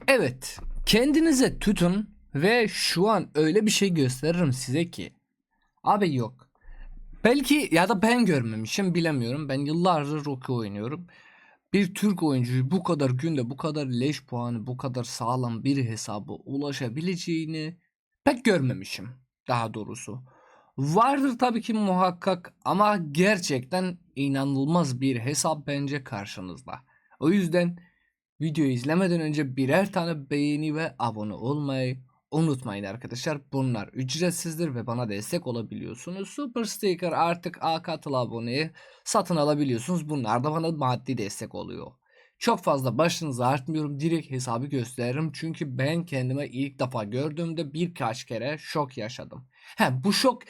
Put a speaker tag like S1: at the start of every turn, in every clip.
S1: Evet, kendinize tutun ve şu an öyle bir şey gösteririm size ki abi yok. Belki ya da ben görmemişim bilemiyorum. Ben yıllardır Rocky oynuyorum. Bir Türk oyuncuyu bu kadar günde bu kadar leş puanı bu kadar sağlam bir hesaba ulaşabileceğini pek görmemişim. Daha doğrusu. Vardır tabii ki muhakkak ama gerçekten inanılmaz bir hesap bence karşınızda. O yüzden videoyu izlemeden önce birer tane beğeni ve abone olmayı unutmayın arkadaşlar. Bunlar ücretsizdir ve bana destek olabiliyorsunuz. Super Sticker artık katıl aboneyi satın alabiliyorsunuz. Bunlar da bana maddi destek oluyor. Çok fazla başınızı artmıyorum. Direkt hesabı gösteririm. Çünkü ben kendime ilk defa gördüğümde birkaç kere şok yaşadım. Bu şok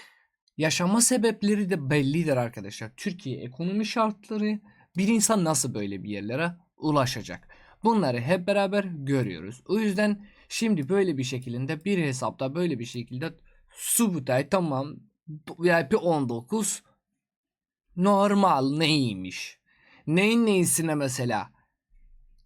S1: yaşama sebepleri de bellidir arkadaşlar. Türkiye ekonomi şartları, bir insan nasıl böyle bir yerlere ulaşacak? Bunları hep beraber görüyoruz. O yüzden şimdi böyle bir şekilde bir hesapta böyle bir şekilde Subutay tamam VIP 19 normal neymiş? Neyin neyisine mesela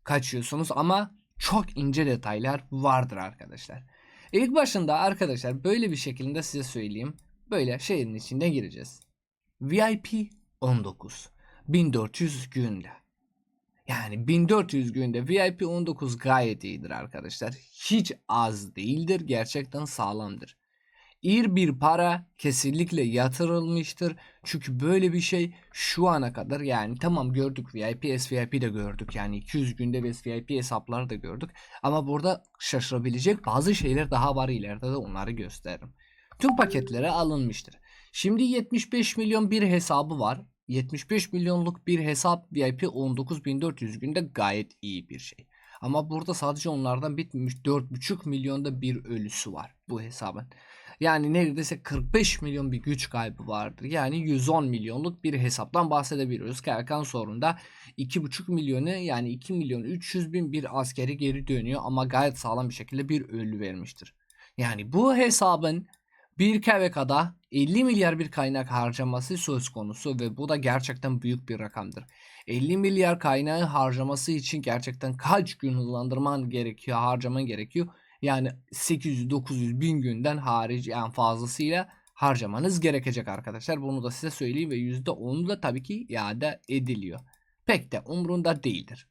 S1: kaçıyorsunuz ama çok ince detaylar vardır arkadaşlar. İlk başında arkadaşlar böyle bir şekilde size söyleyeyim. Böyle şeyin içinde gireceğiz. VIP 19 1400 günde. Yani 1400 günde VIP 19 gayet iyidir arkadaşlar. Hiç az değildir. Gerçekten sağlamdır. İyi bir para kesinlikle yatırılmıştır. Çünkü böyle bir şey şu ana kadar yani tamam gördük VIP, SVIP de gördük. Yani 200 günde SVIP hesapları da gördük. Ama burada şaşırabilecek bazı şeyler daha var, ileride de onları gösteririm. Tüm paketlere alınmıştır. Şimdi 75 milyon bir hesabı var. 75 milyonluk bir hesap VIP 19.400 günde gayet iyi bir şey. Ama burada sadece onlardan bitmemiş 4,5 milyonda bir ölüsü var bu hesabın. Yani neredeyse 45 milyon bir güç kaybı vardır. Yani 110 milyonluk bir hesaptan bahsedebiliyoruz. Erkan sorunda 2,5 milyonu yani 2 milyon 300 bin bir askeri geri dönüyor ama gayet sağlam bir şekilde bir ölü vermiştir. Yani bu hesabın bir KVK'da 50 milyar bir kaynak harcaması söz konusu ve bu da gerçekten büyük bir rakamdır. 50 milyar kaynağı harcaması için gerçekten kaç gün hızlandırman gerekiyor, harcaman gerekiyor? Yani 800-900 bin günden hariç yani fazlasıyla harcamanız gerekecek arkadaşlar. Bunu da size söyleyeyim ve %10'u da tabii ki iade ediliyor. Pek de umrunda değildir.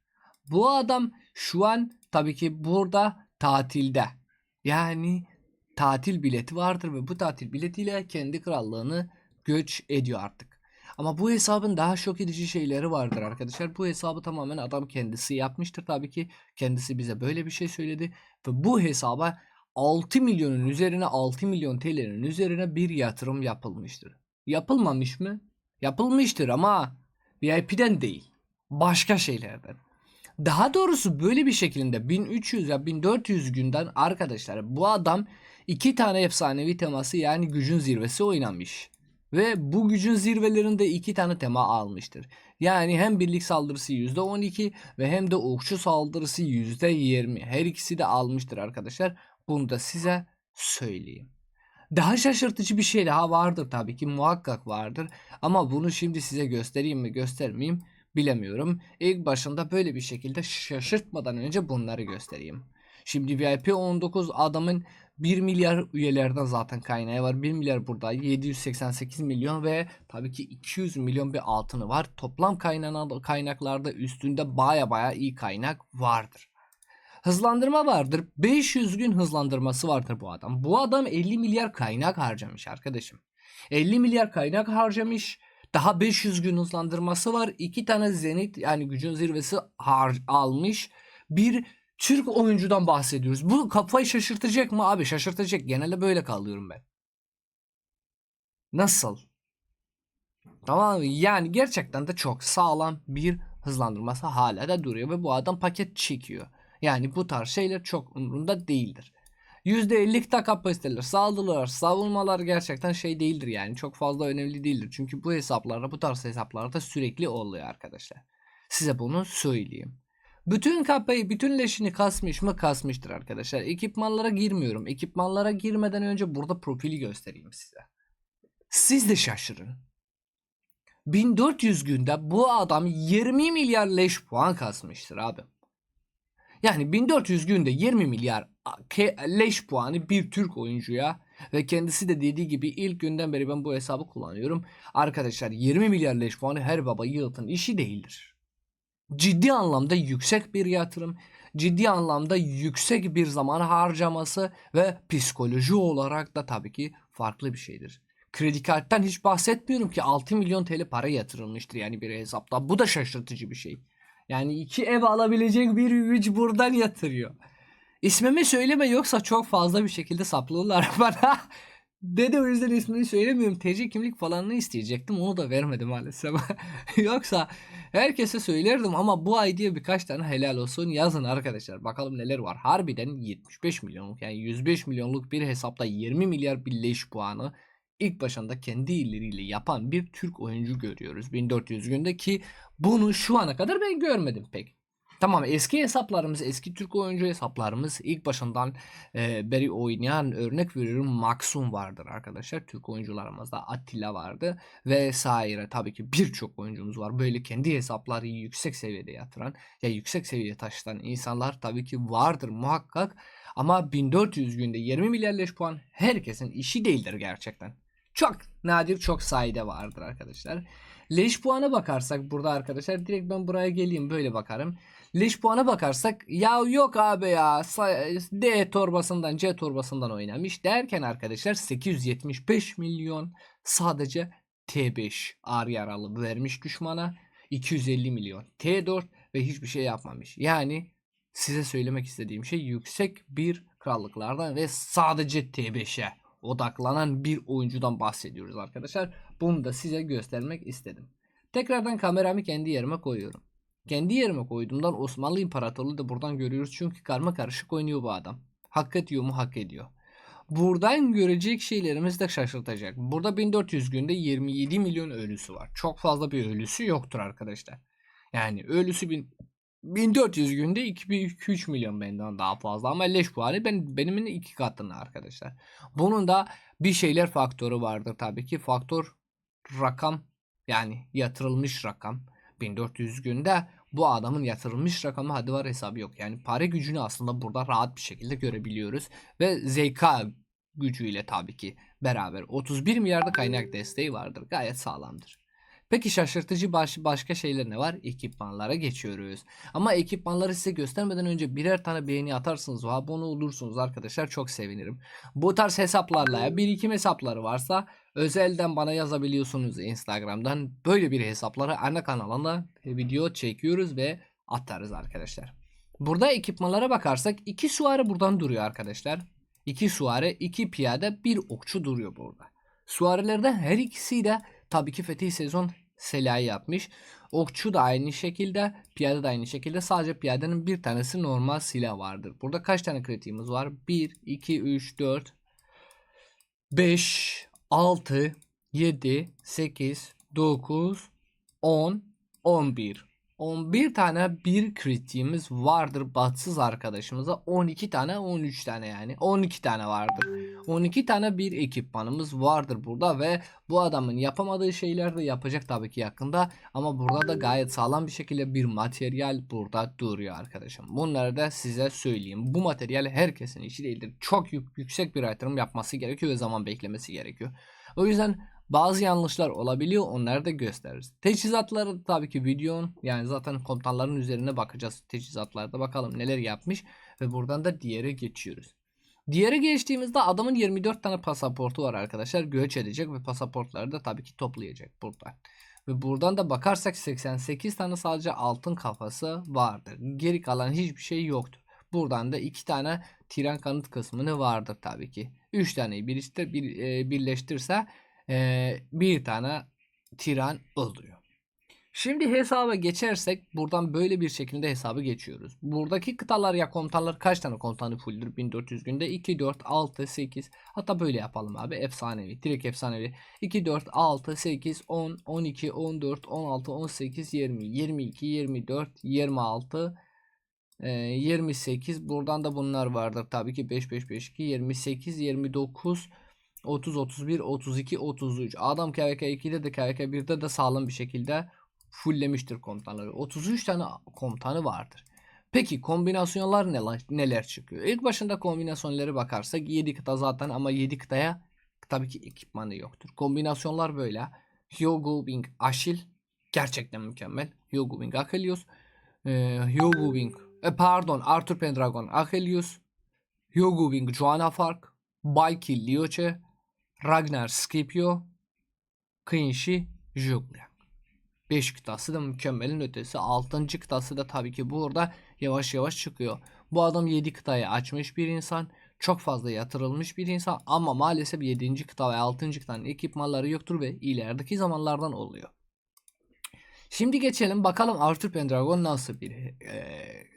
S1: Bu adam şu an tabii ki burada tatilde. Yani tatil bileti vardır ve bu tatil biletiyle kendi krallığını göç ediyor artık. Ama bu hesabın daha şok edici şeyleri vardır arkadaşlar. Bu hesabı tamamen adam kendisi yapmıştır tabii ki. Kendisi bize böyle bir şey söyledi. Ve bu hesaba 6 milyonun üzerine 6 milyon TL'nin üzerine bir yatırım yapılmıştır. Yapılmamış mı? Yapılmıştır ama VIP'den değil. Başka şeylerden. Daha doğrusu böyle bir şekilde 1300 ya 1400 günden arkadaşlar bu adam iki tane efsanevi teması yani gücün zirvesi oynamış. Ve bu gücün zirvelerinde iki tane tema almıştır. Yani hem birlik saldırısı %12 ve hem de okçu saldırısı %20. Her ikisi de almıştır arkadaşlar. Bunu da size söyleyeyim. Daha şaşırtıcı bir şey daha vardır tabii ki muhakkak vardır. Ama bunu şimdi size göstereyim mi göstermeyeyim bilemiyorum. İlk başında böyle bir şekilde şaşırtmadan önce bunları göstereyim. Şimdi VIP 19 adamın 1 milyar üyelerden zaten kaynağı var. 1 milyar burada 788 milyon ve tabii ki 200 milyon bir altını var. Toplam kaynaklarda üstünde baya iyi kaynak vardır. Hızlandırma vardır. 500 gün hızlandırması vardır bu adam. Bu adam 50 milyar kaynak harcamış arkadaşım. 50 milyar kaynak harcamış. Daha 500 gün hızlandırması var. 2 tane Zenit yani gücün zirvesi almış. Bir Türk oyuncudan bahsediyoruz. Bu kafayı şaşırtacak mı abi? Şaşırtacak. Genelde böyle kalıyorum ben. Nasıl? Tamam mı? Yani gerçekten de çok sağlam bir hızlandırması hala da duruyor ve bu adam paket çekiyor. Yani bu tarz şeyler çok umurunda değildir. %50 de kapasiteler, saldırılar, savunmalar gerçekten şey değildir yani çok fazla önemli değildir. Çünkü bu hesaplarda bu tarz hesaplarda sürekli oluyor arkadaşlar. Size bunu söyleyeyim. Bütün kapayı, bütün leşini kasmış mı? Kasmıştır arkadaşlar. Ekipmanlara girmiyorum. Ekipmanlara girmeden önce burada profili göstereyim size. Siz de şaşırın. 1400 günde bu adam 20 milyar leş puan kasmıştır abi. Yani 1400 günde 20 milyar leş puanı bir Türk oyuncuya ve kendisi de dediği gibi ilk günden beri ben bu hesabı kullanıyorum. Arkadaşlar 20 milyar leş puanı her baba yiğidin işi değildir. Ciddi anlamda yüksek bir yatırım, ciddi anlamda yüksek bir zaman harcaması ve psikoloji olarak da tabii ki farklı bir şeydir. Kredi karttan hiç bahsetmiyorum ki 6 milyon TL para yatırılmıştır yani bir hesapta. Bu da şaşırtıcı bir şey. Yani 2 ev alabilecek bir güç buradan yatırıyor. İsmimi söyleme yoksa çok fazla bir şekilde saplıyorlar bana. Dedi o yüzden ismini söylemiyorum. TC kimlik falanını isteyecektim. Onu da vermedi maalesef. Yoksa herkese söylerdim ama bu ay diye birkaç tane helal olsun yazın arkadaşlar. Bakalım neler var. Harbiden 75 milyonluk yani 105 milyonluk bir hesapta 20 milyar birleş puanı ilk başında kendi illeriyle yapan bir Türk oyuncu görüyoruz. 1400 günde ki bunu şu ana kadar ben görmedim pek. Tamam, eski hesaplarımız, eski Türk oyuncu hesaplarımız ilk başından beri oynayan, örnek veriyorum, Maxum vardır arkadaşlar. Türk oyuncularımızda Attila vardı vesaire. Tabii ki birçok oyuncumuz var. Böyle kendi hesapları yüksek seviyede yatıran ya yüksek seviyeye taşıtan insanlar tabii ki vardır muhakkak. Ama 1400 günde 20 milyar leş puan herkesin işi değildir gerçekten. Çok nadir, çok sayıda vardır arkadaşlar. Leş puana bakarsak burada arkadaşlar, direkt ben buraya geleyim böyle bakarım. Leş puana bakarsak ya yok abi ya D torbasından C torbasından oynamış derken arkadaşlar 875 milyon sadece T5 ağır yaralı vermiş düşmana, 250 milyon T4 ve hiçbir şey yapmamış. Yani size söylemek istediğim şey, yüksek bir krallıklardan ve sadece T5'e odaklanan bir oyuncudan bahsediyoruz arkadaşlar. Bunu da size göstermek istedim. Tekrardan kameramı kendi yerime koyuyorum. Kendi yerime koyduğumdan Osmanlı İmparatorluğu da buradan görüyoruz. Çünkü karma karışık oynuyor bu adam. Hak ediyor mu? Hak ediyor. Buradan görecek şeylerimiz de şaşırtacak. Burada 1400 günde 27 milyon ölüsü var. Çok fazla bir ölüsü yoktur arkadaşlar. Yani ölüsü 1400 günde 2-3 milyon benden daha fazla ama leş puanı benimin 2 katında arkadaşlar. Bunun da bir şeyler faktörü vardır tabii ki. Faktör rakam, yani yatırılmış rakam. 1400 günde bu adamın yatırılmış rakamı hadi var hesabı yok. Yani para gücünü aslında burada rahat bir şekilde görebiliyoruz. Ve zeka gücüyle tabii ki beraber 31 milyarda kaynak desteği vardır. Gayet sağlamdır. Peki şaşırtıcı başka şeyler ne var? Ekipmanlara geçiyoruz. Ama ekipmanları size göstermeden önce birer tane beğeni atarsınız ve abone olursunuz arkadaşlar, çok sevinirim. Bu tarz hesaplarla birikim hesapları varsa özelden bana yazabiliyorsunuz Instagram'dan. Böyle bir hesapları ana kanalında video çekiyoruz ve atarız arkadaşlar. Burada ekipmanlara bakarsak 2 süvari buradan duruyor arkadaşlar. 2 süvari, 2 piyade, 1 okçu duruyor burada. Süvarilerden her ikisi de tabii ki Fetih sezon Sela'yı yapmış. Okçu da aynı şekilde, piyade de aynı şekilde. Sadece piyadenin bir tanesi normal silah vardır. Burada kaç tane kritiğimiz var? 1, 2, 3, 4, 5, 6, 7, 8, 9, 10, 11. 11 tane bir kritiğimiz vardır bahtsız arkadaşımıza. 12 tane, 13 tane, yani 12 tane vardır. 12 tane bir ekipmanımız vardır burada ve bu adamın yapamadığı şeyler de yapacak tabii ki yakında. Ama burada da gayet sağlam bir şekilde bir materyal burada duruyor arkadaşım. Bunları da size söyleyeyim. Bu materyal herkesin işi değildir. Çok yüksek bir yatırım yapması gerekiyor ve zaman beklemesi gerekiyor. O yüzden bazı yanlışlar olabiliyor, onları da gösteririz. Teçhizatları tabii ki videonun, yani zaten komutanların üzerine bakacağız teçhizatlarda, bakalım neler yapmış ve buradan da diğere geçiyoruz. Diğere geçtiğimizde adamın 24 tane pasaportu var arkadaşlar, göç edecek ve pasaportları da tabii ki toplayacak buradan. Ve buradan da bakarsak 88 tane sadece altın kafası vardır. Geri kalan hiçbir şey yoktur. Buradan da 2 tane tren kanıt kısmını vardır tabii ki. 3 taneyi birleştirse bir tane tren oluyor. Şimdi hesaba geçersek buradan böyle bir şekilde hesabı geçiyoruz. Buradaki kıtalar ya komutanlar, kaç tane komutanı fulldir 1400 günde? 2, 4, 6, 8, hatta böyle yapalım abi, efsanevi, direkt efsanevi. 2, 4, 6, 8, 10, 12, 14, 16, 18, 20, 22, 24, 26, 28. Buradan da bunlar vardır tabii ki, 5, 5, 5, 2, 28, 29, 30, 31, 32, 33. Adam KVK2'de de KVK1'de de sağlam bir şekilde fulllemiştir komutanları. 33 tane komutanı vardır. Peki kombinasyonlar neler çıkıyor? İlk başında kombinasyonlara bakarsak 7 kıta zaten ama 7 kıtaya tabii ki ekipmanı yoktur. Kombinasyonlar böyle. Hyogo Wing Ashil gerçekten mükemmel. Hyogo Wing Achilles. Hyogo Wing pardon, Arthur Pendragon Achilles. Hyogo Wing Joanna Fark. Baiki Lioche. Ragnar Scipio. Quincy Juglia. 5 kıtası da mükemmelin ötesi. 6. kıtası da tabii ki burada yavaş yavaş çıkıyor. Bu adam 7 kıtayı açmış bir insan. Çok fazla yatırılmış bir insan ama maalesef 7. kıta ve 6. kıtanın ekipmanları yoktur ve ilerideki zamanlardan oluyor. Şimdi geçelim bakalım Arthur Pendragon nasıl bir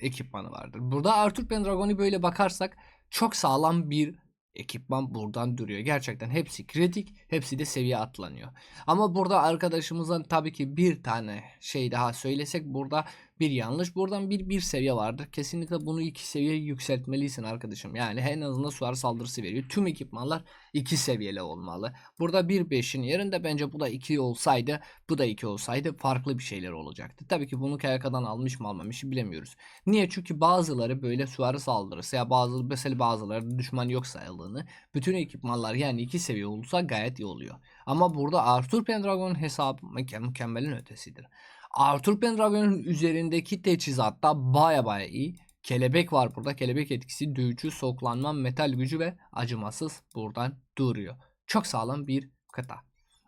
S1: ekipmanı vardır. Burada Arthur Pendragon'u böyle bakarsak çok sağlam bir ekipman buradan duruyor. Gerçekten hepsi kritik, hepsi de seviye atlanıyor. Ama burada arkadaşımızdan tabii ki bir tane şey daha söylesek burada bir yanlış. Buradan bir seviye vardır. Kesinlikle bunu 2 seviye yükseltmelisin arkadaşım. Yani en azından suar saldırısı veriyor. Tüm ekipmanlar 2 seviyeli olmalı. Burada 1.5'in yerinde bence bu da 2 olsaydı, bu da 2 olsaydı farklı bir şeyler olacaktı. Tabii ki bunu KYK'dan almış mı almamış bilemiyoruz. Niye? Çünkü bazıları böyle süvari saldırısı ya bazıları düşman yok sayıldığını bütün ekipmanlar yani 2 seviye olursa gayet iyi oluyor. Ama burada Arthur Pendragon'un hesabı mükemmelin ötesidir. Arthur Pendragon'un üzerindeki teçhizat da baya iyi. Kelebek var burada. Kelebek etkisi, dövüşü, soklanma, metal gücü ve acımasız buradan duruyor. Çok sağlam bir kıta.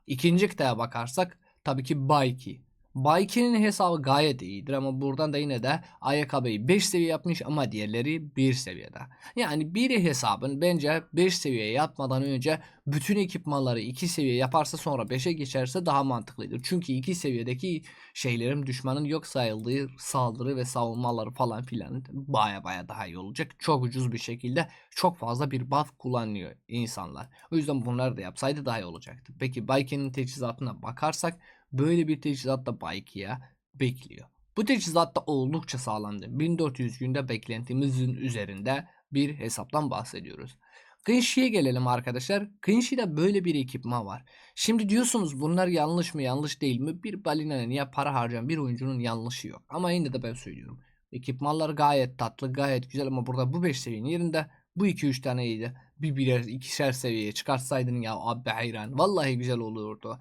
S1: İkinci kıtaya bakarsak tabii ki Baiki. Baiki'nin hesabı gayet iyidir ama buradan da yine de ayakkabıyı 5 seviye yapmış ama diğerleri 1 seviyede. Yani biri hesabın bence 5 seviye yapmadan önce bütün ekipmanları 2 seviye yaparsa sonra 5'e geçerse daha mantıklıdır. Çünkü 2 seviyedeki şeylerin düşmanın yok sayıldığı saldırı ve savunmaları falan filan baya daha iyi olacak. Çok ucuz bir şekilde çok fazla bir buff kullanıyor insanlar. O yüzden bunları da yapsaydı daha iyi olacaktı. Peki Baiki'nin teçhizatına bakarsak böyle bir teçhizat da Baiki'ye bekliyor. Bu teçhizat da oldukça sağlamdı. 1400 günde beklentimizin üzerinde bir hesaptan bahsediyoruz. Quincy'ye gelelim arkadaşlar. Quincy'de böyle bir ekipman var. Şimdi diyorsunuz bunlar yanlış mı yanlış değil mi? Bir balinanın ya para harcayan bir oyuncunun yanlışı yok. Ama yine de ben söylüyorum. Ekipmanlar gayet tatlı gayet güzel ama burada bu 5 seviyenin yerinde bu 2-3 taneydi. Birer ikişer seviyeye çıkartsaydın ya abi hayran. Vallahi güzel olurdu.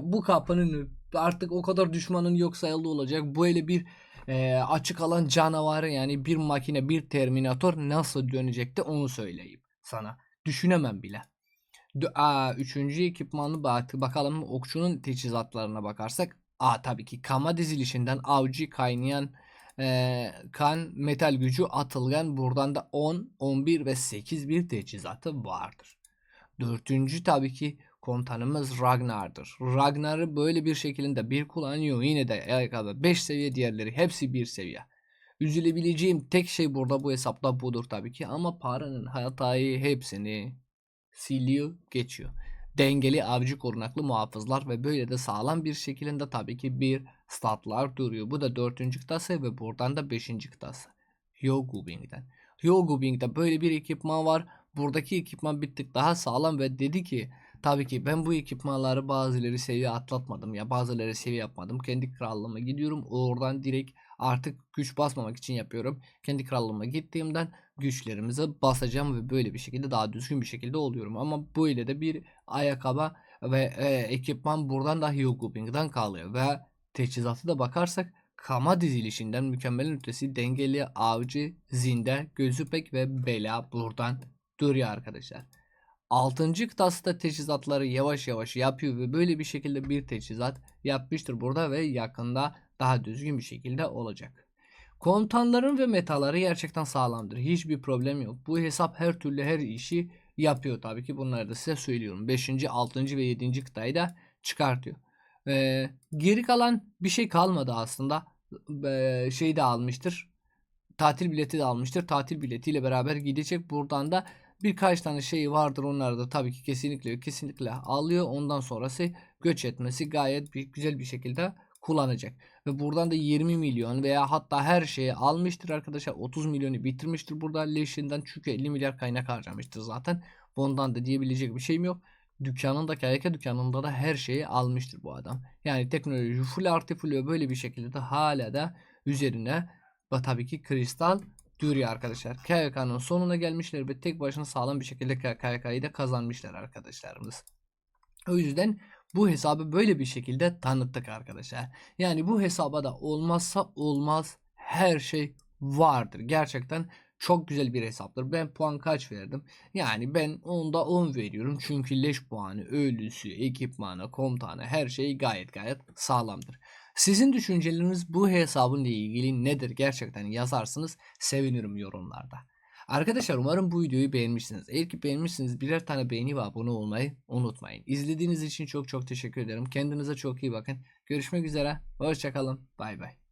S1: Bu kapının artık o kadar düşmanın yok sayıldı olacak. Böyle bir açık alan canavarı yani bir makine bir terminator nasıl dönecekti onu söyleyeyim sana. Düşünemem bile. Üçüncü ekipmanı bakalım okçunun teçhizatlarına bakarsak. Tabii ki kama dizilişinden avcı kaynayan kan metal gücü atılgan buradan da 10, 11 ve 8 bir teçhizatı vardır. Dördüncü tabii ki komutanımız Ragnar'dır. Ragnar'ı böyle bir şekilde bir kullanıyor. Yine de ayakkabı 5 seviye diğerleri hepsi 1 seviye. Üzülebileceğim tek şey burada bu hesapta budur tabii ki ama paranın hatayı hepsini siliyor geçiyor. Dengeli avcı korunaklı muhafızlar ve böyle de sağlam bir şekilde tabii ki bir statlar duruyor. Bu da 4. kıtası ve buradan da 5. kıtası. Hyogubing'den. Hyogubing'de böyle bir ekipman var. Buradaki ekipman bir tık daha sağlam ve dedi ki tabii ki ben bu ekipmanları bazıları seviye atlatmadım ya bazıları seviye yapmadım. Kendi krallığıma gidiyorum. Oradan direkt artık güç basmamak için yapıyorum. Kendi krallığıma gittiğimden güçlerimizi basacağım ve böyle bir şekilde daha düzgün bir şekilde oluyorum. Ama böyle de bir ayakkabı ve ekipman buradan da Hugo Bing'den kalıyor ve teçhizatı da bakarsak kama dizilişinden mükemmelin ötesi dengeli avcı, zinde, gözüpek ve bela buradan duruyor arkadaşlar. 6. kıtası da teçhizatları yavaş yavaş yapıyor ve böyle bir şekilde bir teçhizat yapmıştır burada ve yakında daha düzgün bir şekilde olacak. Komutanların ve metaları gerçekten sağlamdır. Hiçbir problem yok. Bu hesap her türlü her işi yapıyor tabii ki. Bunları da size söylüyorum. 5. 6. ve 7. kıtayı da çıkartıyor. Geri kalan bir şey kalmadı aslında. Şey de almıştır. Tatil bileti de almıştır. Tatil biletiyle beraber gidecek. Buradan da birkaç tane şey vardır. Onları da tabii ki kesinlikle alıyor. Ondan sonrası göç etmesi gayet güzel bir şekilde kullanacak. Ve buradan da 20 milyon veya hatta her şeyi almıştır arkadaşlar. 30 milyonu bitirmiştir burada leşinden. Çünkü 50 milyar kaynak harcamıştır zaten. Bundan da diyebilecek bir şeyim yok. Dükkanındaki Ayaka dükkanında da her şeyi almıştır bu adam. Yani teknoloji full artı full ve böyle bir şekilde de hala da üzerine ve tabii ki Kristal Duri arkadaşlar. KYK'nın sonuna gelmişler ve tek başına sağlam bir şekilde KYK'yı da kazanmışlar arkadaşlarımız. O yüzden bu hesabı böyle bir şekilde tanıttık arkadaşlar. Yani bu hesaba da olmazsa olmaz her şey vardır. Gerçekten çok güzel bir hesaptır. Ben puan kaç verdim? Yani ben 10'da 10 veriyorum. Çünkü leş puanı, ölüsü, ekipmanı, komutanı her şey gayet sağlamdır. Sizin düşünceleriniz bu hesabın ile ilgili nedir? Gerçekten yazarsınız. Sevinirim yorumlarda. Arkadaşlar umarım bu videoyu beğenmişsiniz. Eğer ki beğenmişsiniz birer tane beğeni ve abone olmayı unutmayın. İzlediğiniz için çok teşekkür ederim. Kendinize çok iyi bakın. Görüşmek üzere. Hoşçakalın. Bay bay.